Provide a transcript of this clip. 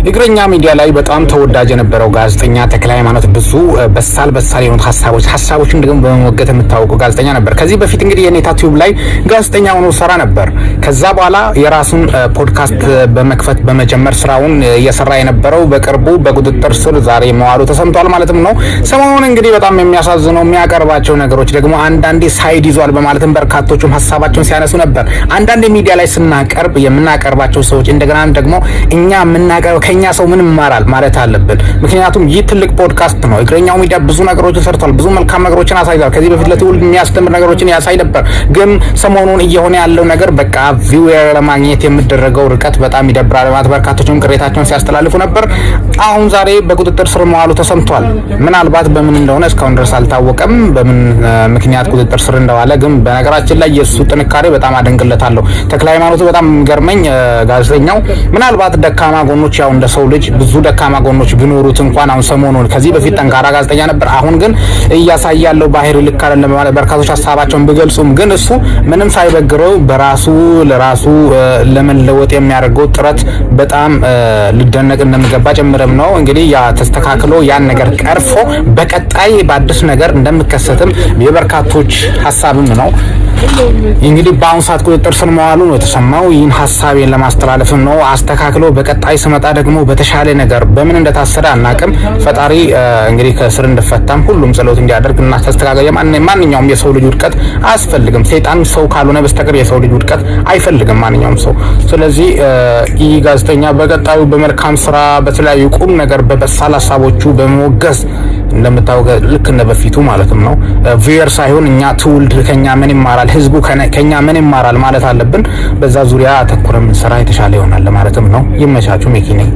እግረኛ ሚዲያ ላይ በጣም ተወዳጅ የነበረው ጋዜጠኛ ተክለ ሃይማኖት ብዙ በሳል የሆኑ ሀሳቦችን ደግሞ በመወገት የምታወቀው ጋዜጠኛ ነበር። ከዚህ በፊት እንግዲህ የኔታ ቲዩብ ላይ ጋዜጠኛ ሆኖ ሰራ ነበር። ከዛ በኋላ የራሱን ፖድካስት በመክፈት በመጀመር ስራውን እየሰራ የነበረው በቅርቡ በቁጥጥር ስር ዛሬ መዋሉ ተሰምቷል ማለትም ነው። ሰሞኑን እንግዲህ በጣም የሚያሳዝነው የሚያቀርባቸው ነገሮች ደግሞ አንዳንዴ ሳይድ ይዟል በማለትም በርካቶቹም ሀሳባቸውን ሲያነሱ ነበር። አንዳንዴ ሚዲያ ላይ ስናቀርብ የምናቀርባቸው ሰዎች እንደገና ደግሞ እኛ የምናቀርበው ከኛ ሰው ምን ይማራል ማለት አለብን። ምክንያቱም ይህ ትልቅ ፖድካስት ነው። እግረኛው ሚዲያ ብዙ ነገሮችን ሰርቷል፣ ብዙ መልካም ነገሮችን አሳይቷል። ከዚህ በፊት ለትውልድ የሚያስተምር ነገሮችን ያሳይ ነበር። ግን ሰሞኑን እየሆነ ያለው ነገር በቃ ቪውየር ለማግኘት የሚደረገው ርቀት በጣም ይደብራል ማለት በርካቶችም ቅሬታቸውን ሲያስተላልፉ ነበር። አሁን ዛሬ በቁጥጥር ስር መዋሉ ተሰምቷል። ምናልባት በምን እንደሆነ እስካሁን ድረስ አልታወቀም፣ በምን ምክንያት ቁጥጥር ስር እንደዋለ። ግን በነገራችን ላይ የሱ ጥንካሬ በጣም አደንቅለታለሁ። ተክለ ሃይማኖት በጣም ገርመኝ ጋዜጠኛው ምናልባት ደካማ ጎኖች ያው እንደ ሰው ልጅ ብዙ ደካማ ጎኖች ቢኖሩት እንኳን አሁን ሰሞኑን ከዚህ በፊት ጠንካራ ጋዜጠኛ ነበር። አሁን ግን እያሳየ ያለው ባህሪ ልክ አይደለም ማለት በርካቶች ሀሳባቸውን ቢገልጹም ግን እሱ ምንም ሳይበግረው በራሱ ለራሱ ለመለወጥ የሚያደርገው ጥረት በጣም ሊደነቅ እንደሚገባ ጭምርም ነው። እንግዲህ ያ ተስተካክሎ ያን ነገር ቀርፎ በቀጣይ በአዲስ ነገር እንደሚከሰትም የበርካቶች ሀሳብም ነው። እንግዲህ በአሁኑ ሰዓት ቁጥጥር ስር መዋሉ ነው የተሰማው። ይህን ሀሳቤን ለማስተላለፍም ነው። አስተካክሎ በቀጣይ ስመጣ ደግሞ በተሻለ ነገር በምን እንደታሰረ አናቅም። ፈጣሪ እንግዲህ ከስር እንደፈታም ሁሉም ጸሎት እንዲያደርግ እና ተስተካከለ። ማንኛውም የሰው ልጅ ውድቀት አያስፈልግም። ሰይጣን ሰው ካልሆነ በስተቀር የሰው ልጅ ውድቀት አይፈልግም ማንኛውም ሰው። ስለዚህ ይህ ጋዜጠኛ በቀጣዩ በመልካም ስራ በተለያዩ ቁም ነገር በበሳል ሀሳቦቹ በመወገዝ እንደምታውቀው ልክ እንደ በፊቱ ማለትም ነው ቪየር ሳይሆን እኛ ትውልድ ከኛ ምን ይማራል፣ ህዝቡ ከኛ ምን ይማራል ማለት አለብን። በዛ ዙሪያ አተኩረን ስራ የተሻለ ይሆናል ማለትም ነው። ይመቻቹ። ሜኪ ነኝ።